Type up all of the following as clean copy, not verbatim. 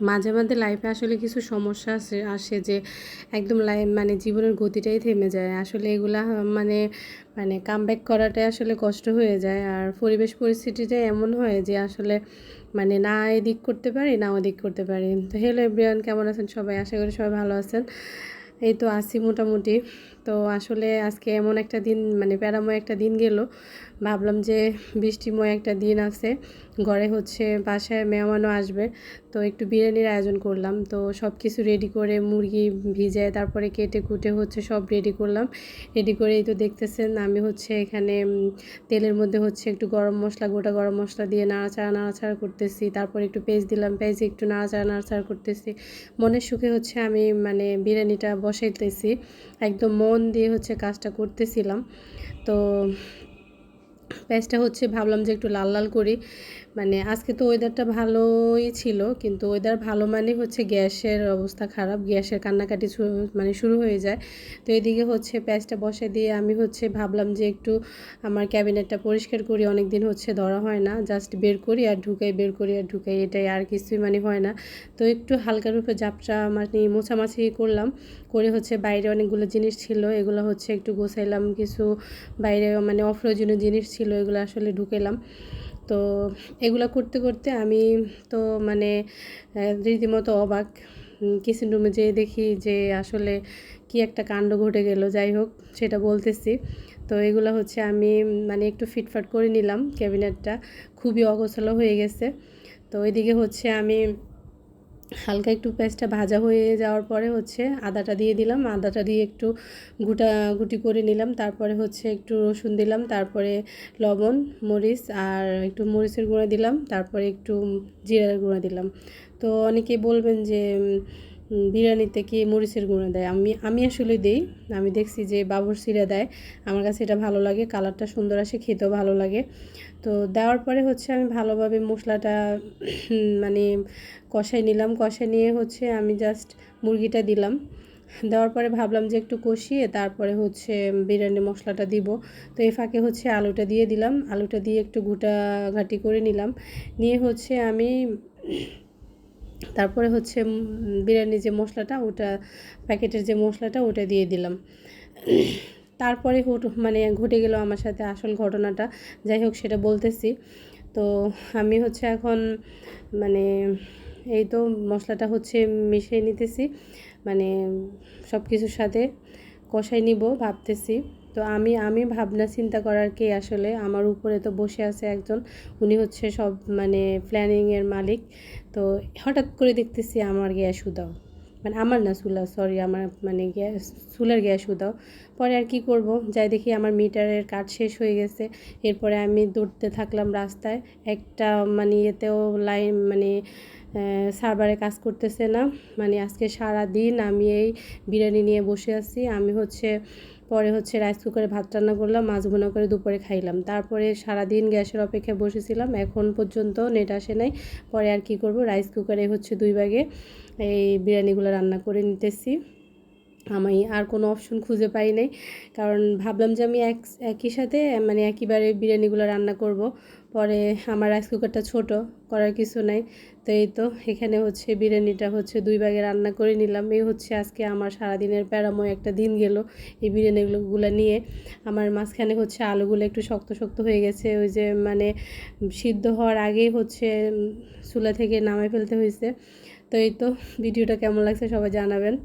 মাঝে মাঝে লাইফে আসলে কিছু সমস্যা আসে যে একদম মানে জীবনের গতিটাই থেমে যায় আসলে এগুলা মানে মানে কামব্যাক করাটাই আসলে কষ্ট হয়ে যায়। আর পরিবেশ পরিস্থিতিটাই এমন হয় যে আসলে মানে না এদিক করতে পারি না ওদিক করতে পারি। তো হ্যালো এভরিওয়ান, কেমন আছেন সবাই? আশা করি সবাই ভালো আছেন। এই তো আছি মোটামুটি। তো আসলে আজকে এমন একটা দিন মানে প্যারাময় একটা দিন গেল, ভাবলাম যে বৃষ্টিময় একটা দিন আছে, ঘরে হচ্ছে বাসায় মেহমানও আসবে, তো একটু বিরিয়ানির আয়োজন করলাম। তো সব কিছু রেডি করে মুরগি ভিজায় তারপরে কেটে কুটে হচ্ছে সব রেডি করলাম। রেডি করেই তো দেখতেছেন আমি হচ্ছে এখানে তেলের মধ্যে হচ্ছে একটু গরম মশলা, গোটা গরম মশলা দিয়ে নাড়াচাড়া করতেছি। তারপরে একটু পেঁয়াজ দিলাম, পেঁয়াজে একটু নাড়াচাড়া করতেছি। মনের সুখে হচ্ছে আমি মানে বিরিয়ানিটা বসাইতেছি, একদম মন দিয়ে হচ্ছে কাজটা করতেছিলাম। তো পেঁয়াজটা হচ্ছে ভাবলাম যে একটু লাল লাল করি। মানে আজকে তো ওয়েদারটা ভালোই ছিল, কিন্তু ওয়েদার ভালো মানে হচ্ছে গ্যাসের অবস্থা খারাপ, গ্যাসের কান্নাকাটি মানে শুরু হয়ে যায়। তো এদিকে হচ্ছে পেঁয়াজটা বসে দিয়ে আমি হচ্ছে ভাবলাম যে একটু আমার ক্যাবিনেটটা পরিষ্কার করি, অনেক দিন হচ্ছে ধরা হয় না, জাস্ট বের করি আর ঢুকাই, বের করি আর ঢুকাই, এটাই আর কিছুই মানে হয় না। তো একটু হালকা রূপে ঝাপটা মানে মোছামাছি করলাম, করে হচ্ছে বাইরে অনেকগুলো জিনিস ছিল, এগুলো হচ্ছে একটু গোছাইলাম, কিছু বাইরে মানে অপ্রয়োজনীয় জিনিস ছিল এগুলো আসলে ঢুকেলাম। তো এগুলো করতে করতে আমি তো মানে রীতিমতো অবাক। কিচেন রুমে যেয়ে দেখি যে আসলে কি একটা কাণ্ড ঘটে গেল। যাই হোক, সেটা বলতেছি। তো এগুলো হচ্ছে আমি মানে একটু ফিটফাট করে নিলাম, ক্যাবিনেটটা খুবই অগোছালো হয়ে গেছে। তো ওইদিকে হচ্ছে আমি হালকা একটু পেঁয়াজটা ভাজা হয়ে যাওয়ার পরে হচ্ছে আদাটা দিয়ে দিলাম, আদাটা দিয়ে একটু গুটি করে নিলাম। তারপরে হচ্ছে একটু রসুন দিলাম, তারপরে লবণ, মরিচ আর একটু মরিচের গুঁড়া দিলাম, তারপরে একটু জিরার গুঁড়া দিলাম। তো অনেকেই বলবেন যে বিরিয়ানিতে কি মরিচের গুঁড়া দেয়? আমি আসলে দেই। আমি দেখছি যে বাবুর্চিরা দেয়, আমার কাছে এটা ভালো লাগে, কালারটা সুন্দর আসে, খেতেও ভালো লাগে। তো দেওয়ার পরে হচ্ছে আমি ভালোভাবে মশলাটা মানে কষাই নিলাম, কষাই নিয়ে হচ্ছে আমি জাস্ট মুরগিটা দিলাম। দেওয়ার পরে ভাবলাম যে একটু কষিয়ে তারপরে হচ্ছে বিরিয়ানি মশলাটা দিব। তো এই ফাঁকে হচ্ছে আলুটা দিয়ে দিলাম, আলুটা দিয়ে একটু ঘাটি করে নিলাম, নিয়ে হচ্ছে আমি তারপরে হচ্ছে বিরিয়ানির যে মশলাটা, ওটা প্যাকেটের যে মশলাটা ওটা দিয়ে দিলাম। তারপরে মানে ঘটে গেল আমার সাথে আসল ঘটনাটা। যাই হোক, সেটা বলতেছি। তো আমি হচ্ছে এখন মানে এই তো মশলাটা হচ্ছে মিশিয়ে নিতেছি, মানে সব কিছুর সাথে কষাই নিব ভাবতেছি। তো আমি ভাবনা চিন্তা করার কে আসলে, আমার উপরে তো বসে আছে একজন, উনি হচ্ছে সব মানে প্ল্যানিংয়ের মালিক। তো হঠাৎ করে দেখতেছি আমার গ্যাস উদাও, মানে আমার না চুলা, সরি, আমার মানে গ্যাস, চুলার গ্যাস উদাও। পরে আর কি করব, যাই দেখি আমার মিটারের কাজ শেষ হয়ে গেছে। এরপরে আমি দৌড়তে থাকলাম রাস্তায়, একটা মানে ইয়েতেও লাইন মানে সার্ভারে কাজ করতেছে না। মানে আজকে সারা দিন আমি এই বিরিয়ানি নিয়ে বসে আছি। আমি হচ্ছে পরে হচ্ছে রাইস কুকারে ভাত রান্না করলাম, মাছ ভুনা করে দুপুরে খাইলাম, তারপরে সারাদিন গ্যাসের অপেক্ষায় বসেছিলাম, এখন পর্যন্ত নেট আসে নাই। পরে আর কি করব, রাইস কুকারে হচ্ছে 2 ভাগে এই বিরিয়ানিগুলো রান্না করে নিতেছি। আমি আর কোনো অপশন খুঁজে পাই নাই, কারণ ভাবলাম যে আমি একই সাথে মানে একইবারে বিরিয়ানিগুলো রান্না করব। পরে আমার রাইস কুকারটা ছোট, করার কিছু নাই। তো এই তো এখানে হচ্ছে বিরিয়ানিটা হচ্ছে 2 ভাগে রান্না করে নিলাম। এই হচ্ছে আজকে আমার সারাদিনের প্যারাময় একটা দিন গেল এই বিরিয়ানিগুলো নিয়ে। আমার মাঝখানে হচ্ছে আলুগুলো একটু শক্ত শক্ত হয়ে গেছে, ওই যে মানে সিদ্ধ হওয়ার আগেই হচ্ছে চুলা থেকে নামাই ফেলতে হয়েছে। তো এই তো, ভিডিওটা কেমন লাগছে সবাই জানাবেন।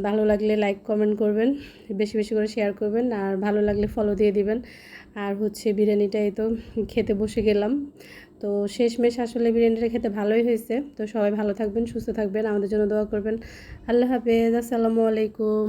ভালো লাগলে লাইক কমেন্ট করবেন, বেশি বেশি করে শেয়ার করবেন, আর ভালো লাগলে ফলো দিয়ে দিবেন। আর হচ্ছে বিরিয়ানিটা এই তো খেতে বসে গেলাম। তো শেষমেশ আসলে বিরিয়ানিটা খেতে ভালোই হয়েছে। তো সবাই ভালো থাকবেন, সুস্থ থাকবেন, আমাদের জন্য দোয়া করবেন। আল্লাহ হাফেজ, আসসালামু আলাইকুম।